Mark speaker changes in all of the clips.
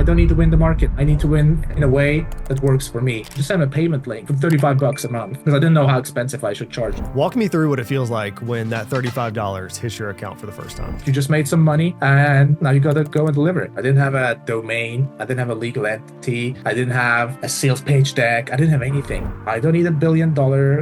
Speaker 1: I don't need to win the market. I need to win in a way that works for me. Just send a payment link for $35 a month because I didn't know how expensive I should charge.
Speaker 2: Walk me through what it feels like when that $35 hits your account for the first time.
Speaker 1: You just made some money and now you got to go and deliver it. I didn't have a domain. I didn't have a legal entity. I didn't have a sales page deck. I didn't have anything. I don't need $1 billion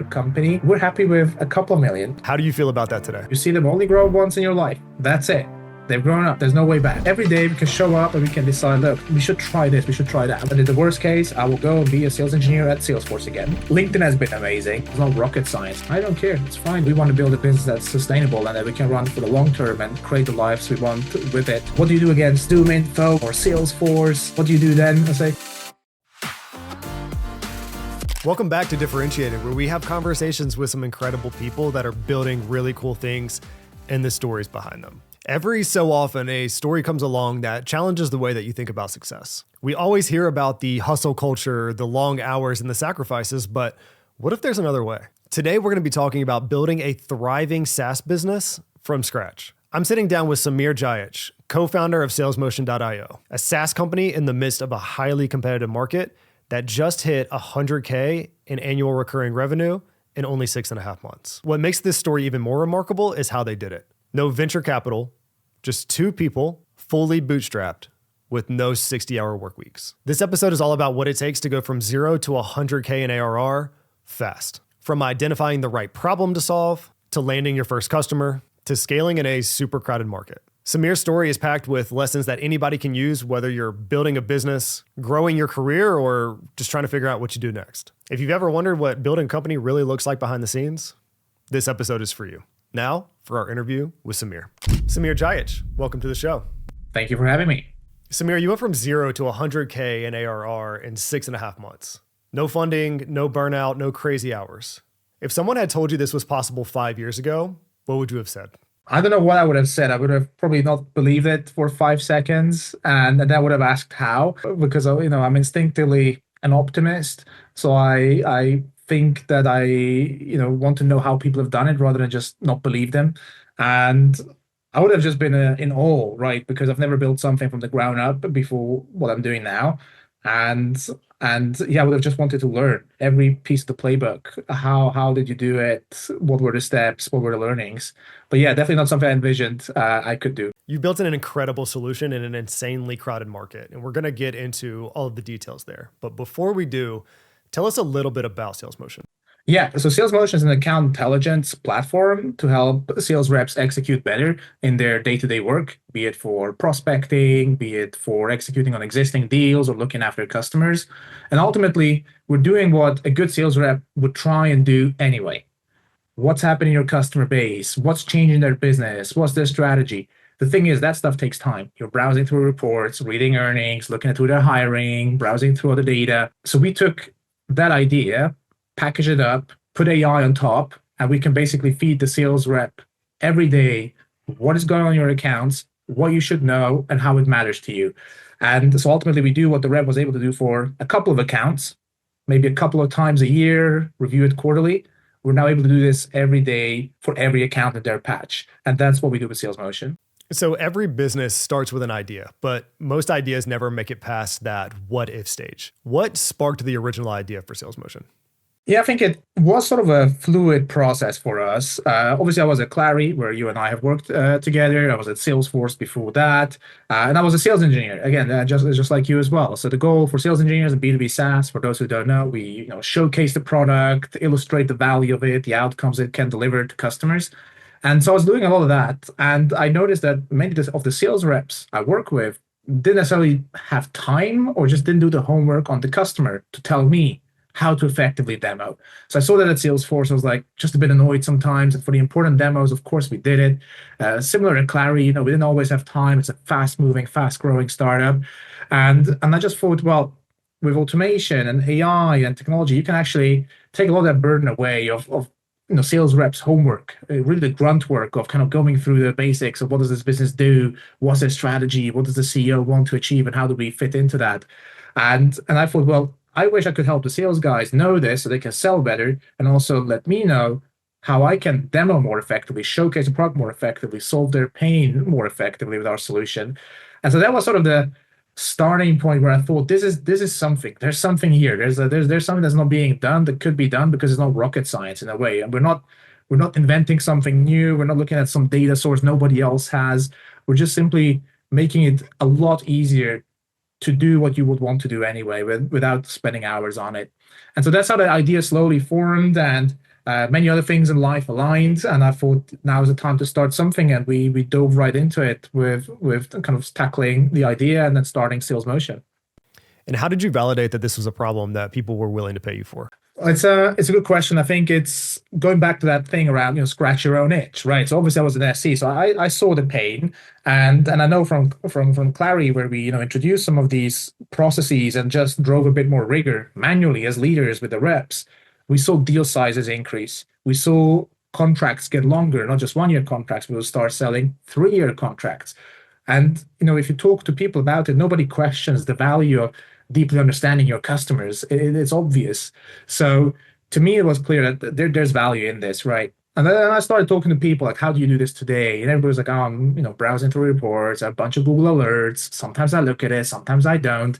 Speaker 1: company. We're happy with a couple of million.
Speaker 2: How do you feel about that today?
Speaker 1: You see them only grow once in your life. That's it. They've grown up. There's no way back. Every day we can show up and we can decide, look, we should try this, we should try that. And in the worst case, I will go and be a sales engineer at Salesforce again. LinkedIn has been amazing. It's not rocket science. I don't care. It's fine. We want to build a business that's sustainable and that we can run for the long term and create the lives we want with it. What do you do against ZoomInfo or Salesforce? What do you do then? I say,
Speaker 2: welcome back to Differentiated, where we have conversations with some incredible people that are building really cool things and the stories behind them. Every so often, a story comes along that challenges the way that you think about success. We always hear about the hustle culture, the long hours, and the sacrifices, but what if there's another way? Today, we're going to be talking about building a thriving SaaS business from scratch. I'm sitting down with Semir Jahic, co-founder of SalesMotion.io, a SaaS company in the midst of a highly competitive market that just hit $100K in annual recurring revenue in only 6.5 months. What makes this story even more remarkable is how they did it. No venture capital, just two people, fully bootstrapped, with no 60-hour work weeks. This episode is all about what it takes to go from 0 to $100K in ARR fast. From identifying the right problem to solve, to landing your first customer, to scaling in a super crowded market. Semir's story is packed with lessons that anybody can use, whether you're building a business, growing your career, or just trying to figure out what you do next. If you've ever wondered what building a company really looks like behind the scenes, this episode is for you. Now, for our interview with Semir. Semir Jahic, welcome to the show.
Speaker 1: thank you for having me.
Speaker 2: Semir, you went from 0 to $100K in ARR in 6.5 months. No funding, no burnout, no crazy hours. If someone had told you this was possible 5 years ago, what would you have said?
Speaker 1: I don't know what I would have said. I would have probably not believed it for 5 seconds, and then I would have asked how, because I'm instinctively an optimist. So I think that I want to know how people have done it rather than just not believe them. And I would have just been in awe, right? Because I've never built something from the ground up before what I'm doing now. And yeah, I would have just wanted to learn every piece of the playbook. How did you do it? What were the steps? What were the learnings? But yeah, definitely not something I envisioned I could do.
Speaker 2: You built an incredible solution in an insanely crowded market, and we're going to get into all of the details there. But before we do, tell us a little bit about SalesMotion.
Speaker 1: Yeah, so SalesMotion is an account intelligence platform to help sales reps execute better in their day-to-day work, be it for prospecting, be it for executing on existing deals or looking after customers. And ultimately, we're doing what a good sales rep would try and do anyway. What's happening in your customer base? What's changing their business? What's their strategy? The thing is, that stuff takes time. You're browsing through reports, reading earnings, looking at who they're hiring, browsing through all the data. So we took that idea, package it up, put AI on top, and we can basically feed the sales rep every day what is going on in your accounts, what you should know, and how it matters to you. And so ultimately, we do what the rep was able to do for a couple of accounts, maybe a couple of times a year, review it quarterly. We're now able to do this every day for every account in their patch. And that's what we do with SalesMotion.
Speaker 2: So every business starts with an idea, but most ideas never make it past that what if stage. What sparked the original idea for SalesMotion?
Speaker 1: Yeah, I think it was sort of a fluid process for us. Obviously, I was at Clari, where you and I have worked together. I was at Salesforce before that, and I was a sales engineer. Again, just like you as well. So the goal for sales engineers in B2B SaaS, for those who don't know, we showcase the product, illustrate the value of it, the outcomes it can deliver to customers. And so I was doing a lot of that, and I noticed that many of the sales reps I work with didn't necessarily have time or just didn't do the homework on the customer to tell me how to effectively demo. So I saw that at Salesforce. I was like just a bit annoyed sometimes. And for the important demos, of course, we did it. Similar to Clari, we didn't always have time. It's a fast-moving, fast-growing startup. And I just thought, well, with automation and AI and technology, you can actually take a lot of that burden away of sales reps' homework, really the grunt work of kind of going through the basics of what does this business do, what's their strategy, what does the CEO want to achieve, and how do we fit into that? And I thought, well, I wish I could help the sales guys know this so they can sell better, and also let me know how I can demo more effectively, showcase the product more effectively, solve their pain more effectively with our solution. And so that was sort of the starting point where I thought this is something. There's something here. There's something that's not being done that could be done because it's not rocket science in a way. And we're not inventing something new. We're not looking at some data source nobody else has. We're just simply making it a lot easier to do what you would want to do anyway without spending hours on it. And so that's how the idea slowly formed, and many other things in life aligned. And I thought now is the time to start something, and we dove right into it with kind of tackling the idea and then starting Sales Motion.
Speaker 2: And how did you validate that this was a problem that people were willing to pay you for?
Speaker 1: It's a good question. I think it's going back to that thing around, scratch your own itch, right? So obviously I was an SC, so I saw the pain, and I know from Clari where we introduced some of these processes and just drove a bit more rigor manually as leaders with the reps. We saw deal sizes increase. We saw contracts get longer, not just 1 year contracts. We will start selling 3 year contracts. And if you talk to people about it, nobody questions the value of deeply understanding your customers. It's obvious. So to me, it was clear that there's value in this, right? And then I started talking to people like, how do you do this today? And everybody was like, oh, I'm browsing through reports, a bunch of Google alerts. Sometimes I look at it, sometimes I don't.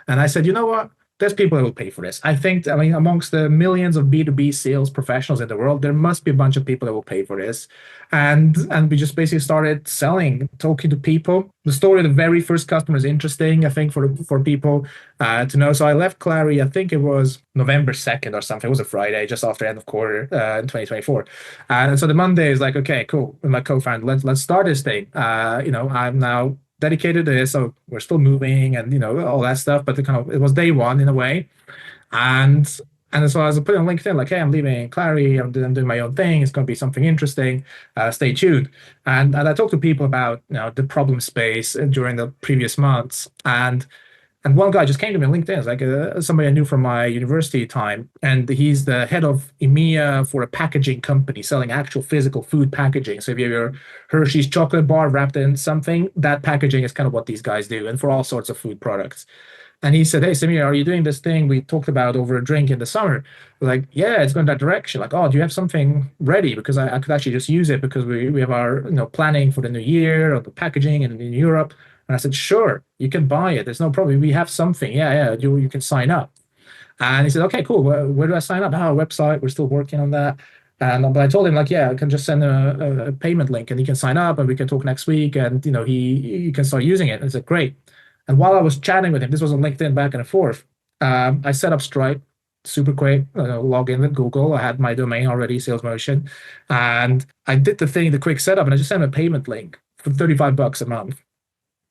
Speaker 1: And I said, you know what? There's people that will pay for this. I mean, amongst the millions of B2B sales professionals in the world, there must be a bunch of people that will pay for this. And we just basically started selling, talking to people. The story of the very first customer is interesting, I think, for people to know. So I left Clari, I think it was November 2nd or something. It was a Friday, just after end of quarter in 2024. And so the Monday is like, okay, cool. With my co-founder, let's start this thing. I'm now dedicated to this, so we're still moving and all that stuff. But it was day one in a way, and so I was putting on LinkedIn like, hey, I'm leaving Clari. I'm doing my own thing. It's going to be something interesting. Stay tuned. And I talked to people about the problem space during the previous months, and one guy just came to me on LinkedIn. It's like somebody I knew from my university time. And he's the head of EMEA for a packaging company selling actual physical food packaging. So if you have your Hershey's chocolate bar wrapped in something, that packaging is kind of what these guys do, and for all sorts of food products. And he said, hey, Semir, are you doing this thing we talked about over a drink in the summer? We're like, yeah, it's going that direction. Like, oh, do you have something ready? Because I could actually just use it because we have our planning for the new year of the packaging in Europe. And I said, sure, you can buy it. There's no problem. We have something. Yeah, you can sign up. And he said, okay, cool. Where do I sign up? Oh, website. We're still working on that. And but I told him like, yeah, I can just send a payment link and he can sign up and we can talk next week and he can start using it. And I said, great. And while I was chatting with him, this was on LinkedIn back and forth. I set up Stripe, super quick, log in with Google. I had my domain already, Sales Motion, and I did the quick setup, and I just sent him a payment link for $35 a month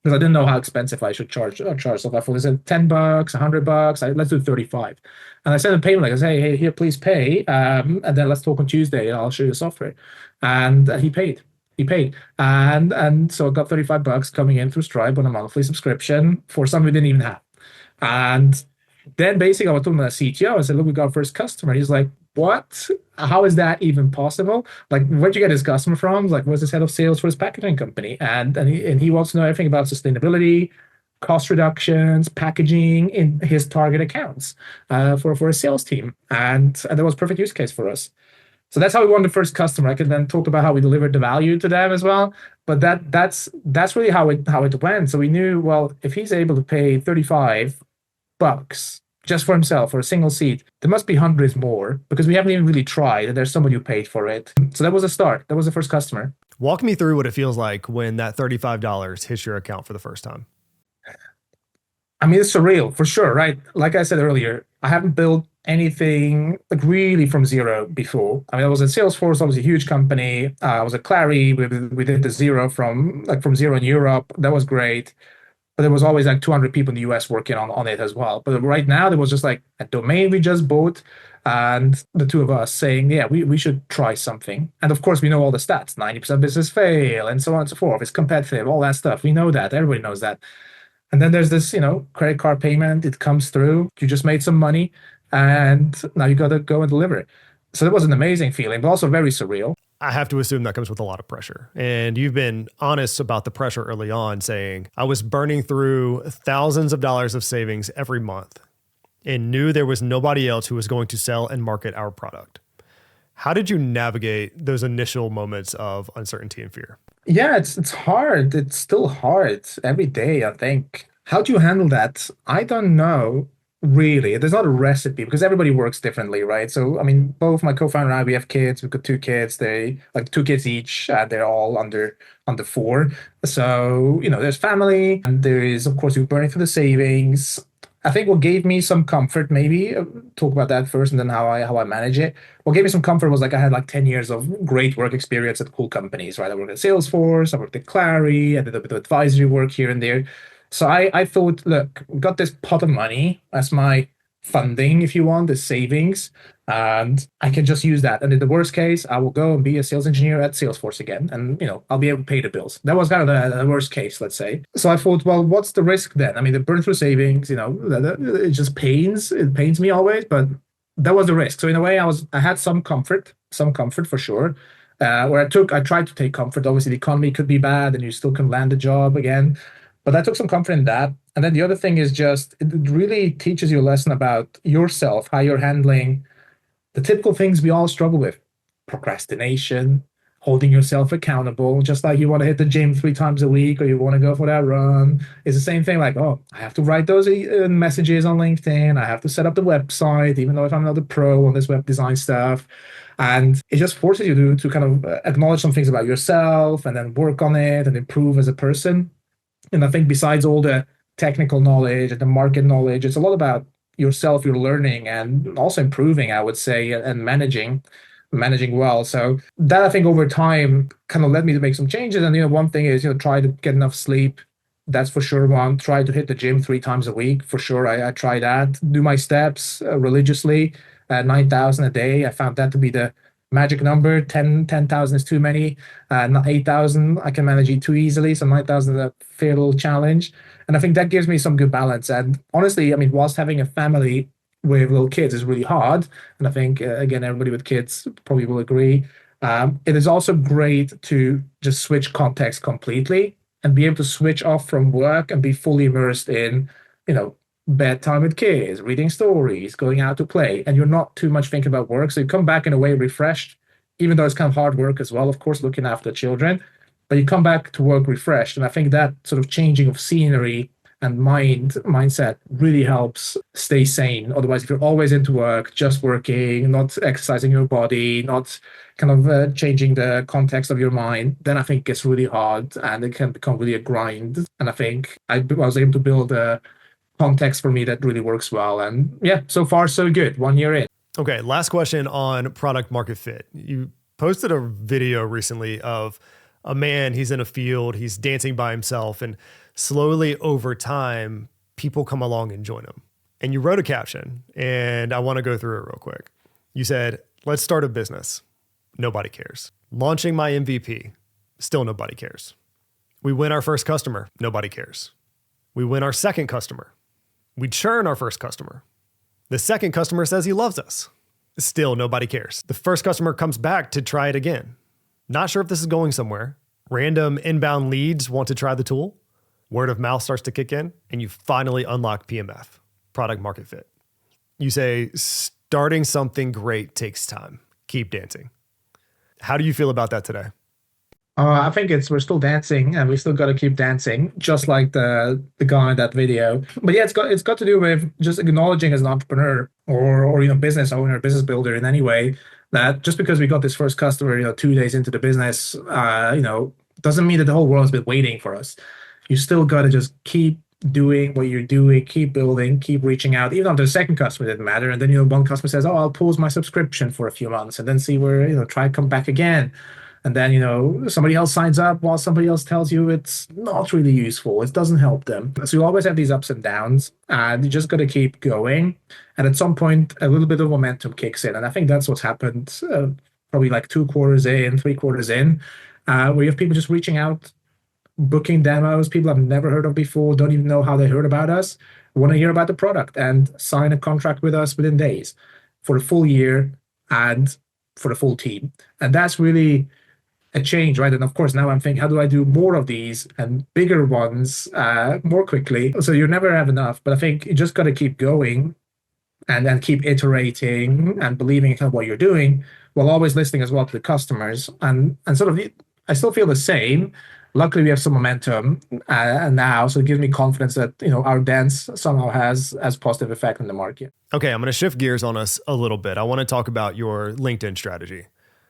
Speaker 1: because I didn't know how expensive I should charge. So I thought, is it $10, $100? Let's do 35. And I sent him a payment link. I said, hey, here, please pay, and then let's talk on Tuesday, and I'll show you the software. And he paid. And so I got $35 coming in through Stripe on a monthly subscription for something we didn't even have. And then basically I was talking to the CTO. I said, look, we got our first customer. He's like, what? How is that even possible? Like, where'd you get this customer from? Like, what's this head of sales for his packaging company? And he wants to know everything about sustainability, cost reductions, packaging in his target accounts for a sales team. And that was a perfect use case for us. So that's how we won the first customer. I can then talk about how we delivered the value to them as well. But that's really how it went. So we knew, well, if he's able to pay $35 just for himself for a single seat, there must be hundreds more because we haven't even really tried, and there's somebody who paid for it. So that was a start. That was the first customer.
Speaker 2: Walk me through what it feels like when that $35 hits your account for the first time.
Speaker 1: I mean, it's surreal for sure, right? Like I said earlier, I haven't built anything like really from zero before. I mean, I was at Salesforce, obviously a huge company. I was at Clari. We did the zero from zero in Europe. That was great. But there was always like 200 people in the US working on it as well. But right now, there was just like a domain we just bought and the two of us saying, yeah, we should try something. And of course, we know all the stats, 90% business fail and so on and so forth. It's competitive, all that stuff. We know that. Everybody knows that. And then there's this, credit card payment. It comes through. You just made some money and now you got to go and deliver it. So that was an amazing feeling, but also very surreal.
Speaker 2: I have to assume that comes with a lot of pressure. And you've been honest about the pressure early on, saying, I was burning through thousands of dollars of savings every month and knew there was nobody else who was going to sell and market our product. How did you navigate those initial moments of uncertainty and fear?
Speaker 1: Yeah, it's hard. It's still hard every day, I think. How do you handle that? I don't know really. There's not a recipe because everybody works differently, right? So, I mean, both my co-founder and I, we have kids. We've got two kids. They like two kids each. They're all under four. So, there's family, and there is, of course, you're burning through the savings. I think what gave me some comfort, maybe talk about that first, and then how I manage it. What gave me some comfort was like I had like 10 years of great work experience at cool companies, right? I worked at Salesforce, I worked at Clari, I did a bit of advisory work here and there. So I thought, look, we got this pot of money as my funding, if you want, the savings, and I can just use that. And in the worst case, I will go and be a sales engineer at Salesforce again, and I'll be able to pay the bills. That was kind of the worst case, let's say. So I thought, well, what's the risk then? I mean, the burn through savings, it just pains. It pains me always, but that was the risk. So in a way, I had some comfort for sure. Where I tried to take comfort. Obviously, the economy could be bad, and you still can land a job again. But I took some comfort in that. And then the other thing is just it really teaches you a lesson about yourself, how you're handling the typical things we all struggle with: procrastination, holding yourself accountable, just like you want to hit the gym 3 times a week or you want to go for that run. It's the same thing like, oh, I have to write those messages on LinkedIn. I have to set up the website, even though if I'm not a pro on this web design stuff. And it just forces you to kind of acknowledge some things about yourself and then work on it and improve as a person. And I think besides all the technical knowledge and the market knowledge, it's a lot about yourself, your learning, and also improving, I would say, and managing well. So that I think over time kind of led me to make some changes. And one thing is, try to get enough sleep. That's for sure one. Try to hit the gym 3 times a week for sure. I try that. Do my steps religiously, 9,000 a day. I found that to be the magic number. 10,000 is too many. Not 8,000, I can manage it too easily. So 9,000 is a fair little challenge. And I think that gives me some good balance. And honestly, I mean, whilst having a family with little kids is really hard, and I think, again, everybody with kids probably will agree, it is also great to just switch context completely and be able to switch off from work and be fully immersed in, you know, bedtime with kids, reading stories, going out to play, and you're not too much thinking about work. So you come back in a way refreshed, even though it's kind of hard work as well, of course, looking after children, but you come back to work refreshed. And I think that sort of changing of scenery and mindset really helps stay sane. Otherwise, if you're always into work, just working, not exercising your body, not kind of changing the context of your mind, then I think it gets really hard and it can become really a grind. And I think I was able to build a context for me that really works well. And yeah, so far so good. 1 year in.
Speaker 2: Okay, last question on product market fit. You posted a video recently of a man, he's in a field, he's dancing by himself, and slowly over time, people come along and join him. And you wrote a caption, and I want to go through it real quick. You said, let's start a business. Nobody cares. Launching my MVP. Still nobody cares. We win our first customer. Nobody cares. We win our second customer. We churn our first customer. The second customer says he loves us. Still nobody cares. The first customer comes back to try it again. Not sure if this is going somewhere. Random inbound leads want to try the tool. Word of mouth starts to kick in, and you finally unlock PMF, product market fit. You say, starting something great takes time. Keep dancing. How do you feel about that today?
Speaker 1: I think we're still dancing and we still got to keep dancing, just like the guy in that video. But yeah, it's got to do with just acknowledging as an entrepreneur or business owner, business builder in any way, that just because we got this first customer, 2 days into the business, doesn't mean that the whole world's been waiting for us. You still got to just keep doing what you're doing, keep building, keep reaching out, even after the second customer didn't matter. And then, one customer says, oh, I'll pause my subscription for a few months and then see where, try to come back again. And then, somebody else signs up while somebody else tells you it's not really useful. It doesn't help them. So you always have these ups and downs, and you just got to keep going. And at some point, a little bit of momentum kicks in. And I think that's what's happened probably like 2 quarters in, 3 quarters in, where you have people just reaching out, booking demos, people I've never heard of before, don't even know how they heard about us, want to hear about the product and sign a contract with us within days for the full year and for the full team. And that's really a change, right? And of course, now I'm thinking, how do I do more of these and bigger ones more quickly? So you never have enough, but I think you just got to keep going and then keep iterating and believing in kind of what you're doing while always listening as well to the customers. And sort of, I still feel the same, Luckily, we have some momentum now, so it gives me confidence that our dance somehow has positive effect on the market.
Speaker 2: Okay, I'm going to shift gears on us a little bit. I want to talk about your LinkedIn strategy.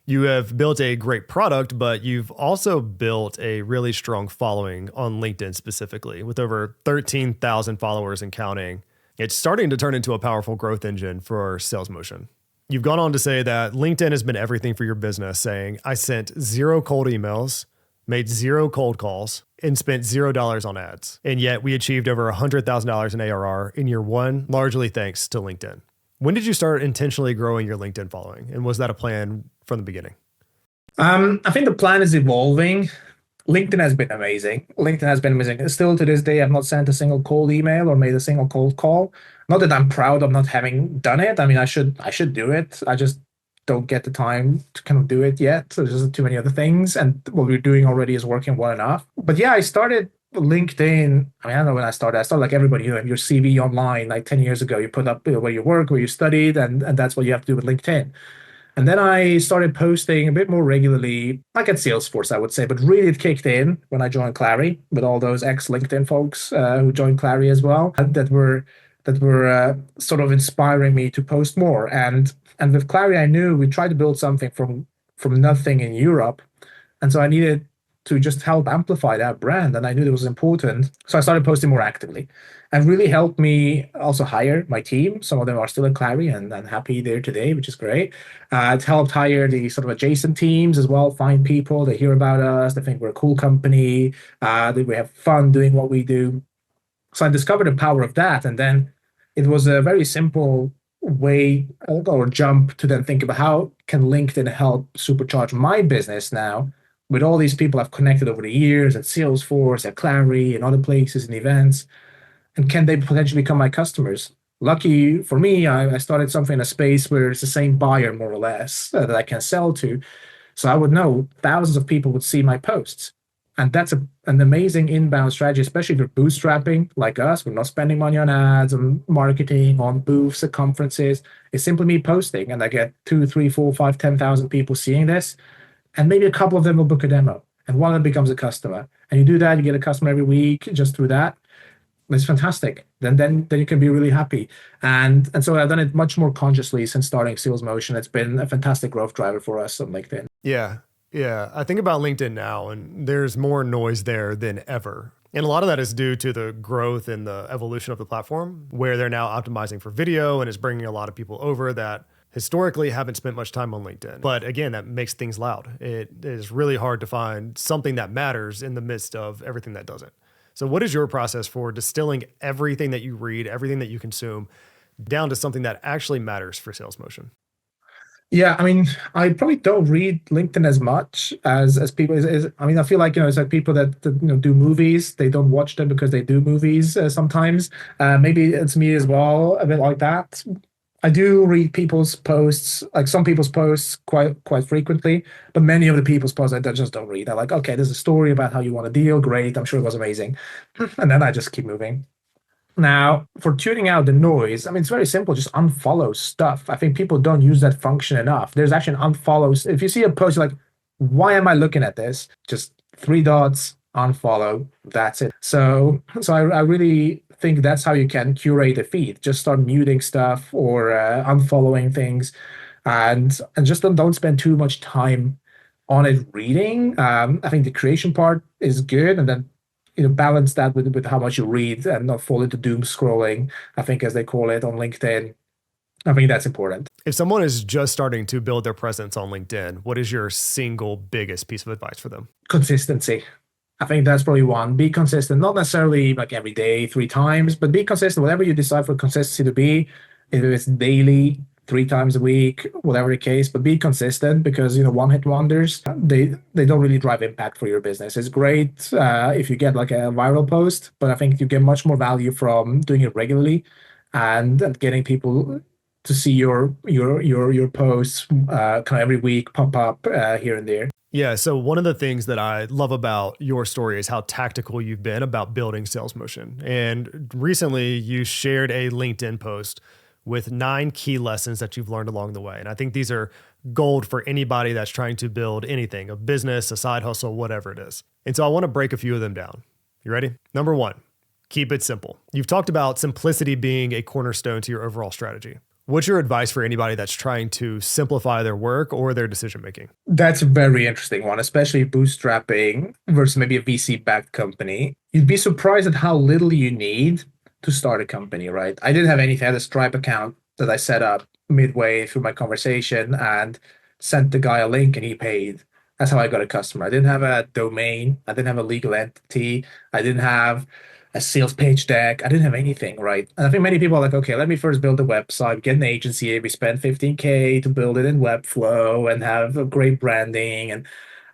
Speaker 2: You have built a great product, but you've also built a really strong following on LinkedIn specifically, with over 13,000 followers and counting. It's starting to turn into a powerful growth engine for sales motion. You've gone on to say that LinkedIn has been everything for your business, saying, I sent 0 cold emails, made 0 cold calls, and spent $0 on ads. And yet we achieved over $100,000 in ARR in year 1, largely thanks to LinkedIn. When did you start intentionally growing your LinkedIn following? And was that a plan from the beginning?
Speaker 1: I think the plan is evolving. LinkedIn has been amazing. LinkedIn has been amazing. Still to this day, I've not sent a single cold email or made a single cold call. Not that I'm proud of not having done it. I mean, I should do it. I just don't get the time to kind of do it yet. So there's just too many other things, and what we're doing already is working well enough. But yeah, I started LinkedIn. I mean, I don't know when I started. I started like everybody, your CV online like 10 years ago. You put up where you work, where you studied, and that's what you have to do with LinkedIn. And then I started posting a bit more regularly, like at Salesforce, I would say, but really it kicked in when I joined Clari with all those ex-LinkedIn folks who joined Clari as well, that were sort of inspiring me to post more. And with Clari, I knew we tried to build something from nothing in Europe, and so I needed to just help amplify that brand, and I knew that was important. So I started posting more actively, and really helped me also hire my team. Some of them are still at Clari and happy there today, which is great. It helped hire the sort of adjacent teams as well, find people that hear about us, they think we're a cool company, that we have fun doing what we do. So I discovered the power of that, and then it was a very simple way or jump to then think about how can LinkedIn help supercharge my business now with all these people I've connected over the years at Salesforce, at Clari, and other places and events, and can they potentially become my customers? Lucky for me, I started something in a space where it's the same buyer more or less that I can sell to. So I would know thousands of people would see my posts. And that's an amazing inbound strategy, especially if you're bootstrapping like us. We're not spending money on ads, on marketing, on booths at conferences. It's simply me posting, and I get 2, 3, 4, 5, 10,000 people seeing this. And maybe a couple of them will book a demo, and one of them becomes a customer. And you do that, you get a customer every week just through that. It's fantastic. Then you can be really happy. And so I've done it much more consciously since starting Sales Motion. It's been a fantastic growth driver for us on LinkedIn.
Speaker 2: Yeah. Yeah. I think about LinkedIn now, and there's more noise there than ever. And a lot of that is due to the growth and the evolution of the platform, where they're now optimizing for video and is bringing a lot of people over that historically haven't spent much time on LinkedIn. But again, that makes things loud. It is really hard to find something that matters in the midst of everything that doesn't. So what is your process for distilling everything that you read, everything that you consume, down to something that actually matters for sales motion?
Speaker 1: Yeah, I mean, I probably don't read LinkedIn as much as people. I mean, I feel like it's like people that do movies. They don't watch them because they do movies sometimes. Maybe it's me as well, a bit like that. I do read people's posts, like some people's posts quite frequently, but many of the people's posts I just don't read. I'm like, okay, there's a story about how you want to deal. Great, I'm sure it was amazing, and then I just keep moving. Now, for tuning out the noise, I mean, it's very simple. Just unfollow stuff. I think people don't use that function enough. There's actually an unfollow. If you see a post, you're like, why am I looking at this? Just 3 dots, unfollow. That's it. So I really think that's how you can curate a feed. Just start muting stuff or unfollowing things, and just don't spend too much time on it reading. I think the creation part is good, and then balance that with how much you read and not fall into doom scrolling, I think, as they call it on LinkedIn. I think that's important.
Speaker 2: If someone is just starting to build their presence on LinkedIn, what is your single biggest piece of advice for them?
Speaker 1: Consistency. I think that's probably one. Be consistent, not necessarily like every day, 3 times, but be consistent. Whatever you decide for consistency to be, if it's daily, 3 times a week, whatever the case, but be consistent, because one-hit wonders, they don't really drive impact for your business. It's great if you get like a viral post, but I think you get much more value from doing it regularly and getting people to see your posts kind of every week pop up here and there.
Speaker 2: Yeah. So one of the things that I love about your story is how tactical you've been about building sales motion. And recently you shared a LinkedIn post with 9 key lessons that you've learned along the way. And I think these are gold for anybody that's trying to build anything, a business, a side hustle, whatever it is. And so I want to break a few of them down. You ready? Number 1, keep it simple. You've talked about simplicity being a cornerstone to your overall strategy. What's your advice for anybody that's trying to simplify their work or their decision making?
Speaker 1: That's a very interesting one, especially bootstrapping versus maybe a VC-backed company. You'd be surprised at how little you need to start a company, right? I didn't have anything. I had a Stripe account that I set up midway through my conversation and sent the guy a link and he paid. That's how I got a customer. I didn't have a domain. I didn't have a legal entity. I didn't have a sales page deck. I didn't have anything, right? And I think many people are like, okay, let me first build a website, get an agency. We spend 15K to build it in Webflow and have a great branding.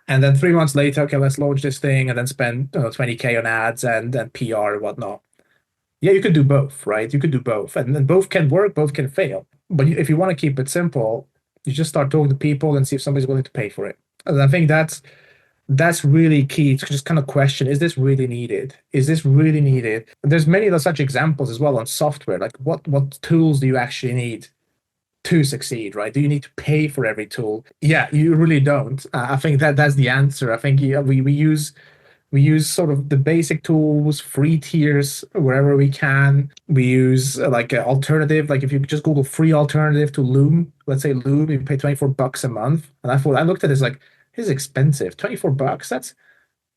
Speaker 1: And then 3 months later, okay, let's launch this thing and then spend 20K on ads and PR and whatnot. Yeah, you could do both, right? You could do both. And then both can work, both can fail. But if you want to keep it simple, you just start talking to people and see if somebody's willing to pay for it. And I think that's really key to just kind of question, is this really needed? Is this really needed? And there's many of such examples as well on software. Like what tools do you actually need to succeed, right? Do you need to pay for every tool? Yeah, you really don't. I think that's the answer. I think yeah, we use sort of the basic tools, free tiers wherever we can. We use like an alternative, like if you just Google free alternative to Loom, let's say Loom, you pay $24 a month. And I looked at this like, this is expensive. $24,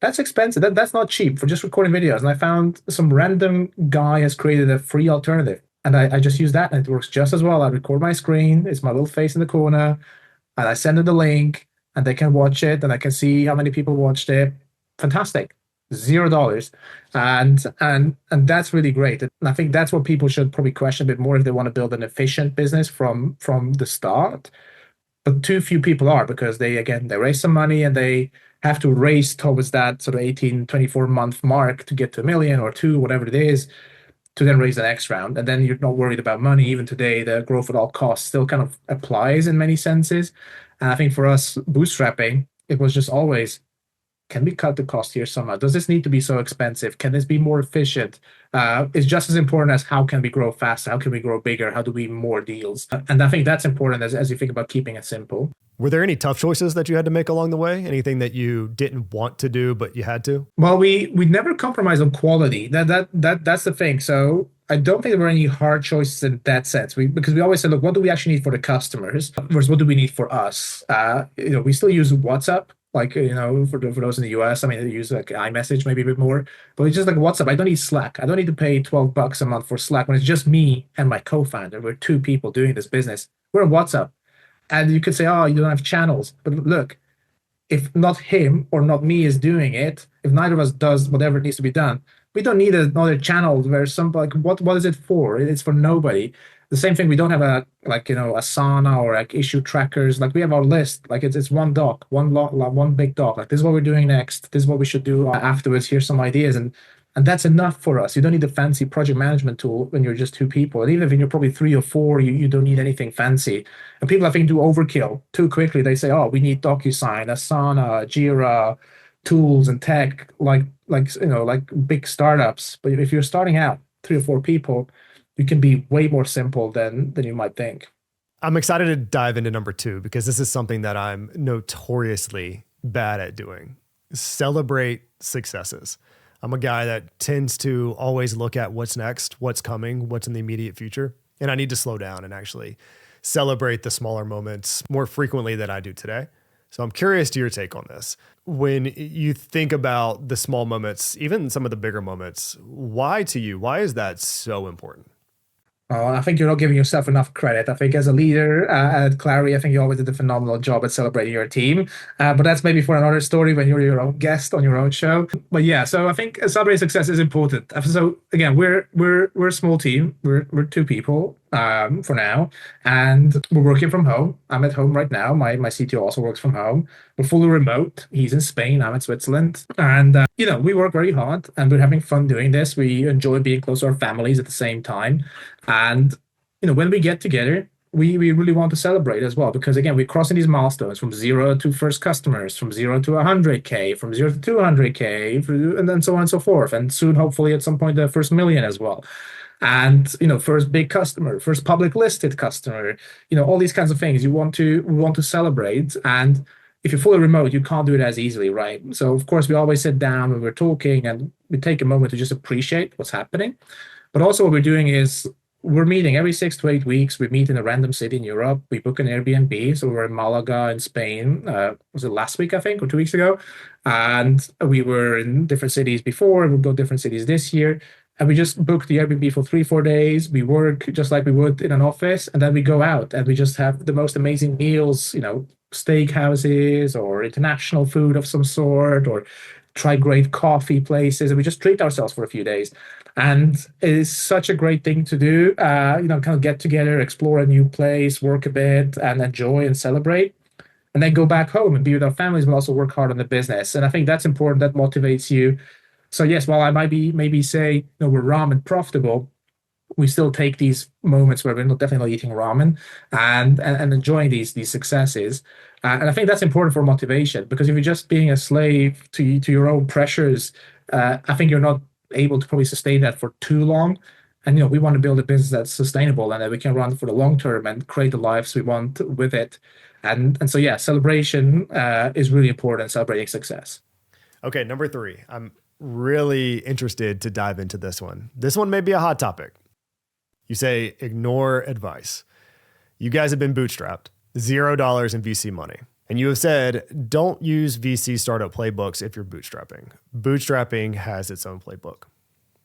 Speaker 1: that's expensive. That's not cheap for just recording videos. And I found some random guy has created a free alternative. And I just use that and it works just as well. I record my screen, it's my little face in the corner, and I send them the link and they can watch it and I can see how many people watched it. Fantastic. $0. And that's really great. And I think that's what people should probably question a bit more if they want to build an efficient business from the start. But too few people are, because they raise some money and they have to race towards that sort of 18, 24-month mark to get to 1 million or 2, whatever it is, to then raise the next round. And then you're not worried about money. Even today, the growth at all costs still kind of applies in many senses. And I think for us, bootstrapping, it was just always, can we cut the cost here somehow? Does this need to be so expensive? Can this be more efficient? It's just as important as how can we grow faster? How can we grow bigger? How do we more deals? And I think that's important as you think about keeping it simple.
Speaker 2: Were there any tough choices that you had to make along the way? Anything that you didn't want to do, but you had to?
Speaker 1: Well, we never compromise on quality. That's the thing. So I don't think there were any hard choices in that sense. Because we always said, look, what do we actually need for the customers versus what do we need for us? We still use WhatsApp. Like, for those in the US, I mean, they use like iMessage maybe a bit more, but it's just like WhatsApp. I don't need Slack. I don't need to pay $12 a month for Slack when it's just me and my co-founder. We're 2 people doing this business. We're on WhatsApp. And you could say, oh, you don't have channels. But look, if not him or not me is doing it, if neither of us does whatever needs to be done, we don't need another channel where like, what is it for? It's for nobody. The same thing, we don't have a Asana or like issue trackers. Like we have our list, like it's one doc, one big doc. Like this is what we're doing next. This is what we should do afterwards. Here's some ideas, and that's enough for us. You don't need a fancy project management tool when you're just 2 people. And even if you're probably 3 or 4, you don't need anything fancy. And people I think do overkill too quickly. They say, oh, we need DocuSign, Asana, Jira, tools and tech, like big startups. But if you're starting out 3 or 4 people, you can be way more simple than you might think.
Speaker 2: I'm excited to dive into number 2 because this is something that I'm notoriously bad at doing. Celebrate successes. I'm a guy that tends to always look at what's next, what's coming, what's in the immediate future. And I need to slow down and actually celebrate the smaller moments more frequently than I do today. So I'm curious to your take on this. When you think about the small moments, even some of the bigger moments, why is that so important?
Speaker 1: Oh, I think you're not giving yourself enough credit. I think as a leader at Clari, I think you always did a phenomenal job at celebrating your team. But that's maybe for another story when you're your own guest on your own show. But yeah, so I think celebrating success is important. So again, we're a small team. We're 2 people for now, and we're working from home. I'm at home right now. My CTO also works from home. We're fully remote. He's in Spain. I'm in Switzerland, and we work very hard, and we're having fun doing this. We enjoy being close to our families at the same time. And when we get together, we really want to celebrate as well, because again, we're crossing these milestones from 0 to first customers, from 0 to 100K, from 0 to 200K, and then so on and so forth. And soon, hopefully, at some point, the first 1 million as well. And first big customer, first public listed customer, all these kinds of things we want to celebrate. And if you're fully remote, you can't do it as easily, right? So of course we always sit down when we're talking and we take a moment to just appreciate what's happening. But also, what we're doing is we're meeting every 6 to 8 weeks. We meet in a random city in Europe. We book an Airbnb. So we're in Malaga in Spain. Was it last week, I think, or 2 weeks ago? And we were in different cities before. We'll go different cities this year. And we just book the Airbnb for 3, 4 days. We work just like we would in an office. And then we go out and we just have the most amazing meals, steak houses or international food of some sort, or try great coffee places. And we just treat ourselves for a few days. And it is such a great thing to do, kind of get together, explore a new place, work a bit, and enjoy and celebrate, and then go back home and be with our families, but also work hard on the business. And I think that's important. That motivates you. So yes, while I might be maybe say, we're ramen profitable, we still take these moments where we're not definitely not eating ramen and enjoying these successes. And I think that's important for motivation, because if you're just being a slave to your own pressures, I think you're not able to probably sustain that for too long. And we want to build a business that's sustainable and that we can run for the long term and create the lives we want with it. And so yeah, celebration is really important. Celebrating success.
Speaker 2: Okay, number 3. I'm really interested to dive into this one. This one may be a hot topic. You say ignore advice. You guys have been bootstrapped, $0 in VC money. And you have said, don't use VC startup playbooks if you're bootstrapping. Bootstrapping has its own playbook.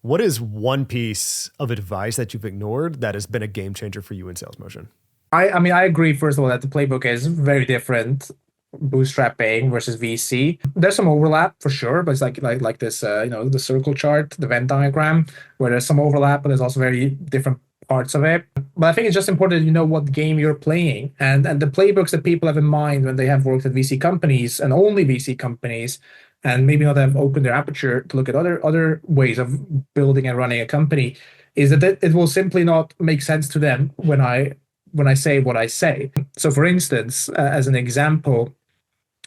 Speaker 2: What is one piece of advice that you've ignored that has been a game changer for you in sales motion?
Speaker 1: I mean, I agree, first of all, that the playbook is very different, bootstrapping versus VC. There's some overlap for sure, but it's like this, the circle chart, the Venn diagram, where there's some overlap, but there's also very different parts of it. But I think it's just important that you know what game you're playing, and the playbooks that people have in mind when they have worked at VC companies and only VC companies, and maybe not have opened their aperture to look at other ways of building and running a company, is that it will simply not make sense to them when I say what I say. So for instance, as an example,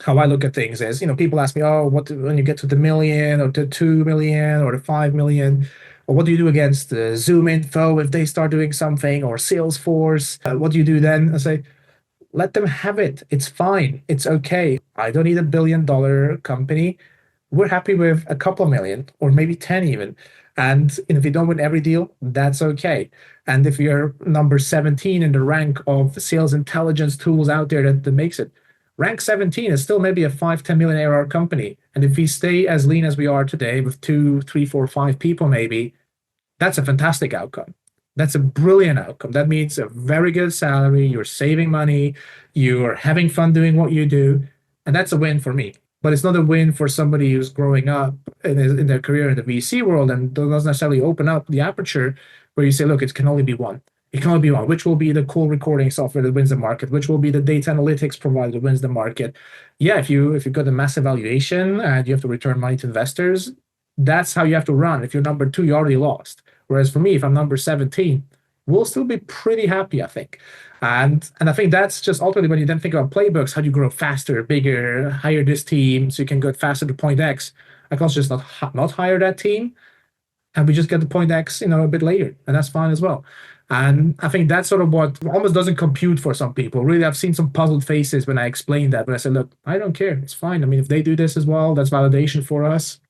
Speaker 1: how I look at things is, people ask me, oh, when you get to the million or to 2 million or to 5 million, or what do you do against Zoom Info if they start doing something, or Salesforce? What do you do then? I say, let them have it. It's fine. It's okay. I don't need $1 billion company. We're happy with a couple million or maybe 10 even. And if you don't win every deal, that's okay. And if you're number 17 in the rank of sales intelligence tools out there that makes it, rank 17 is still maybe a 5, 10 million ARR company. And if we stay as lean as we are today with 2, 3, 4, 5 people, maybe, that's a fantastic outcome. That's a brilliant outcome. That means a very good salary. You're saving money. You're having fun doing what you do. And that's a win for me. But it's not a win for somebody who's growing up in their career in the VC world and doesn't necessarily open up the aperture where you say, look, it can only be one. It can only be one. Which will be the cool recording software that wins the market? Which will be the data analytics provider that wins the market? Yeah, if you've got a massive valuation and you have to return money to investors, that's how you have to run. If you're number 2, you already lost. Whereas for me, if I'm number 17, we'll still be pretty happy, I think. And I think that's just ultimately when you then think about playbooks, how do you grow faster, bigger, hire this team so you can go faster to point X. I can also just not hire that team, and we just get to point X, a bit later, and that's fine as well. And I think that's sort of what almost doesn't compute for some people. Really, I've seen some puzzled faces when I explain that, but I said, look, I don't care. It's fine. I mean, if they do this as well, that's validation for us.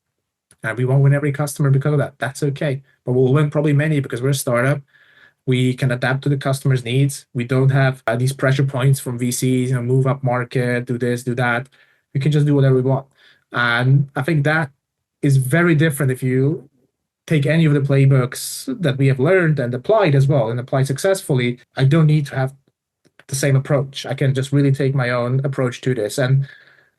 Speaker 1: And we won't win every customer because of that. That's okay. But we'll win probably many because we're a startup. We can adapt to the customer's needs. We don't have these pressure points from VCs, move up market, do this, do that. We can just do whatever we want. And I think that is very different if you take any of the playbooks that we have learned and applied as well and applied successfully. I don't need to have the same approach. I can just really take my own approach to this. And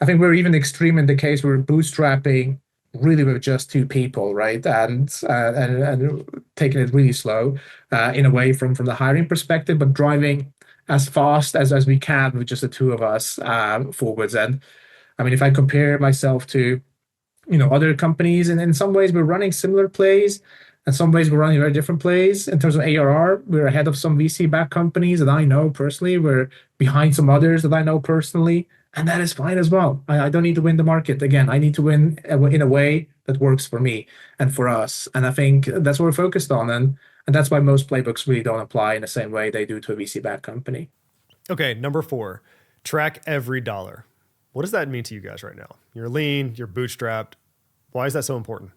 Speaker 1: I think we're even extreme in the case where we're bootstrapping really with just 2 people, right? And taking it really slow in a way from the hiring perspective, but driving as fast as we can with just the 2 of us forwards. And I mean, if I compare myself to other companies, and in some ways we're running similar plays, and some ways we're running very different plays. In terms of ARR, we're ahead of some VC-backed companies that I know personally. We're behind some others that I know personally. And that is fine as well. I don't need to win the market. Again, I need to win in a way that works for me and for us. And I think that's what we're focused on. And And that's why most playbooks really don't apply in the same way they do to a VC-backed company.
Speaker 2: Okay, number 4, track every dollar. What does that mean to you guys right now? You're lean, you're bootstrapped. Why is that so important?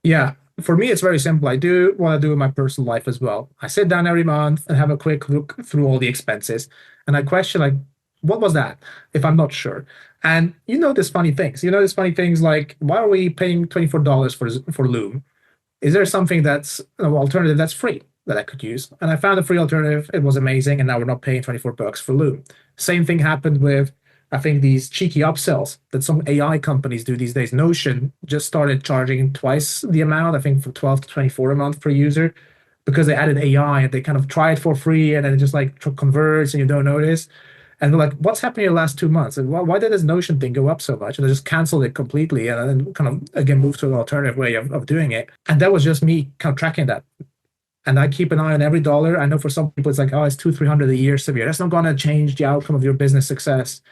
Speaker 1: Yeah, for me, it's very simple. I do what I do in my personal life as well. I sit down every month and have a quick look through all the expenses, and I question like, what was that? If I'm not sure. And you know, there's funny things. You know, there's funny things like, why are we paying $24 for Loom? Is there something that's an alternative that's free that I could use? And I found a free alternative. It was amazing, and now we're not paying $24 for Loom. Same thing happened with, I think, these cheeky upsells that some AI companies do these days. Notion just started charging twice the amount, I think, from 12 to 24 a month per user, because they added AI and they kind of try it for free and then it just like converts and you don't notice. And they're like, what's happening in the last 2 months? And why did this Notion thing go up so much? And they just canceled it completely and then kind of again moved to an alternative way of doing it. And that was just me kind of tracking that. And I keep an eye on every dollar. I know for some people it's like, oh, it's 200-300 a year, Semir. That's not going to change the outcome of your business success.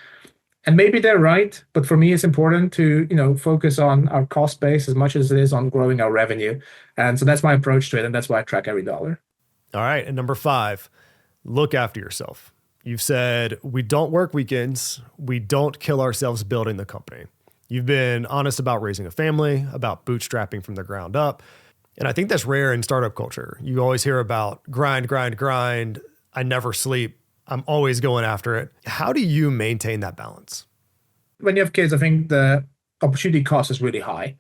Speaker 1: And maybe they're right, but for me, it's important to, focus on our cost base as much as it is on growing our revenue. And so that's my approach to it, and that's why I track every dollar.
Speaker 2: All right, and number 5, look after yourself. You've said we don't work weekends, we don't kill ourselves building the company. You've been honest about raising a family, about bootstrapping from the ground up. And I think that's rare in startup culture. You always hear about grind, grind, grind. I never sleep. I'm always going after it. How do you maintain that balance?
Speaker 1: When you have kids, I think the opportunity cost is really high.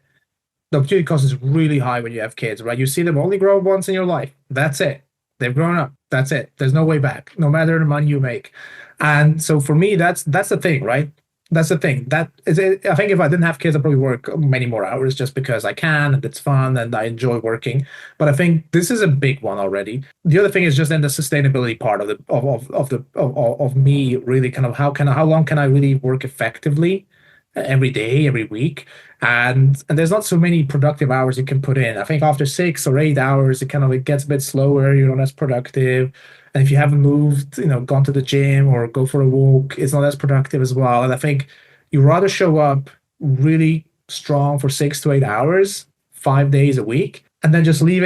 Speaker 1: The opportunity cost is really high when you have kids, right? You see them only grow once in your life. That's it. They've grown up. That's it. There's no way back, no matter the money you make. And so for me, that's the thing, right? That's the thing. That is it. I think if I didn't have kids, I'd probably work many more hours just because I can and it's fun and I enjoy working. But I think this is a big one already. The other thing is just then the sustainability part of me really kind of how long can I really work effectively every day, every week, and there's not so many productive hours you can put in. I think after 6 or 8 hours, it gets a bit slower. You're not as productive. And if you haven't moved, gone to the gym or go for a walk, it's not as productive as well. And I think you rather show up really strong for 6 to 8 hours, 5 days a week, and then just leave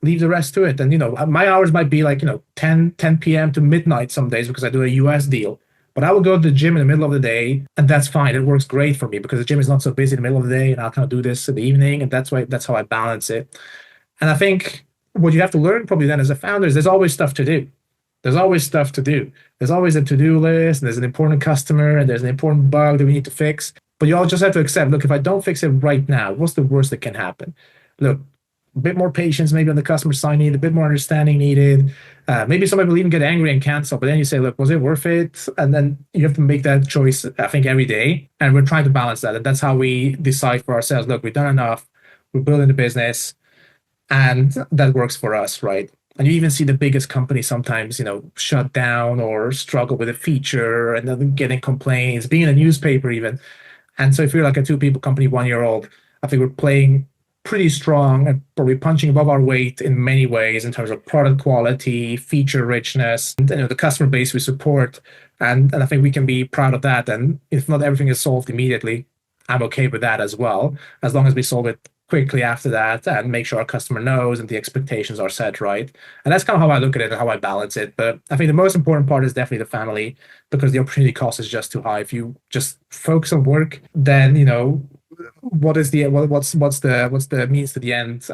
Speaker 1: the rest to it. And, my hours might be like, 10 p.m. to midnight some days because I do a US deal. But I will go to the gym in the middle of the day, and that's fine. It works great for me because the gym is not so busy in the middle of the day, and I'll kind of do this in the evening, and that's how I balance it. And I think what you have to learn probably then as a founder is there's always stuff to do. There's always stuff to do. There's always a to-do list, and there's an important customer, and there's an important bug that we need to fix. But you all just have to accept, look, if I don't fix it right now, what's the worst that can happen? Look, a bit more patience maybe on the customer side needed, a bit more understanding needed. Maybe somebody will even get angry and cancel, but then you say, look, was it worth it? And then you have to make that choice, I think, every day. And we're trying to balance that. And that's how we decide for ourselves, look, we've done enough. We're building the business. And that works for us, right? And you even see the biggest companies sometimes, shut down or struggle with a feature and then getting complaints, being in a newspaper even. And so if you're like a 2 people company, 1 year old, I think we're playing pretty strong and probably punching above our weight in many ways in terms of product quality, feature richness, and the customer base we support. And I think we can be proud of that. And if not everything is solved immediately, I'm okay with that as well, as long as we solve it quickly after that and make sure our customer knows and the expectations are set right. And that's kind of how I look at it and how I balance it. But I think the most important part is definitely the family, because the opportunity cost is just too high. If you just focus on work, then what's the means to the end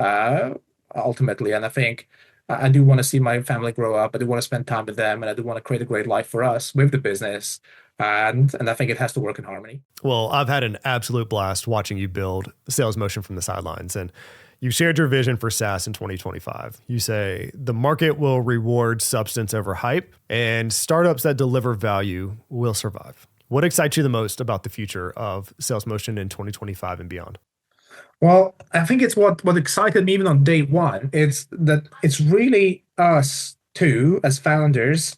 Speaker 1: ultimately. And I think I do want to see my family grow up. I do want to spend time with them, and I do want to create a great life for us with the business. And I think it has to work in harmony.
Speaker 2: Well, I've had an absolute blast watching you build sales motion from the sidelines. And you shared your vision for SaaS in 2025. You say the market will reward substance over hype, and startups that deliver value will survive. What excites you the most about the future of sales motion in 2025 and beyond?
Speaker 1: Well, I think it's what excited me even on day one. It's that it's really us two as founders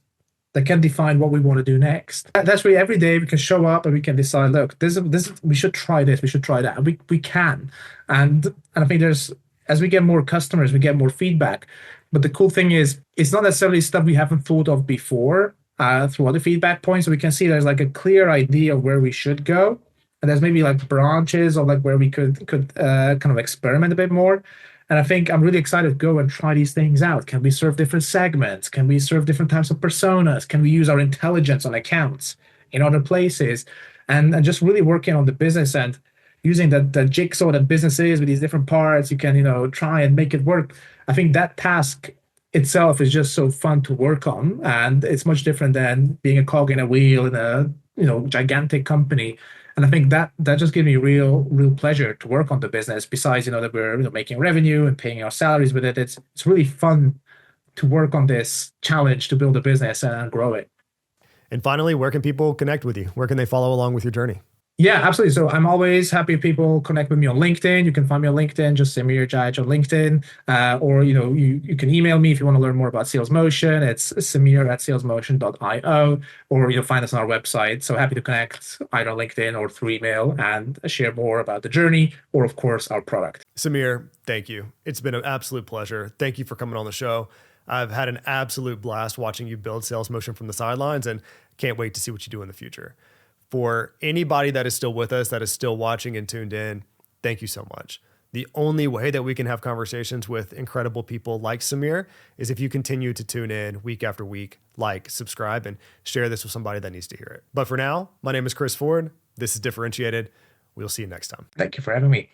Speaker 1: that can define what we want to do next. That's really every day we can show up and we can decide, look, this we should try this, we should try that. We can. And I think as we get more customers, we get more feedback. But the cool thing is it's not necessarily stuff we haven't thought of before through other feedback points. So we can see there's like a clear idea of where we should go. And there's maybe like branches of like where we could kind of experiment a bit more. And I think I'm really excited to go and try these things out. Can we serve different segments? Can we serve different types of personas? Can we use our intelligence on accounts in other places? And just really working on the business and using the jigsaw that business is with these different parts, you can, try and make it work. I think that task itself is just so fun to work on, and it's much different than being a cog in a wheel in a, gigantic company. And I think that just gives me real pleasure to work on the business. Besides, that we're making revenue and paying our salaries with it, it's really fun to work on this challenge to build a business and grow it.
Speaker 2: And finally, where can people connect with you? Where can they follow along with your journey?
Speaker 1: Yeah, absolutely. So I'm always happy if people connect with me on LinkedIn. You can find me on LinkedIn, just Semir Jahic on LinkedIn. Or, you can email me if you want to learn more about Sales Motion. It's semir@salesmotion.io, or, find us on our website. So happy to connect either on LinkedIn or through email and share more about the journey or, of course, our product.
Speaker 2: Semir, thank you. It's been an absolute pleasure. Thank you for coming on the show. I've had an absolute blast watching you build Sales Motion from the sidelines, and can't wait to see what you do in the future. For anybody that is still with us, that is still watching and tuned in, thank you so much. The only way that we can have conversations with incredible people like Semir is if you continue to tune in week after week, like, subscribe, and share this with somebody that needs to hear it. But for now, my name is Chris Ford. This is Differentiated. We'll see you next time.
Speaker 1: Thank you for having me.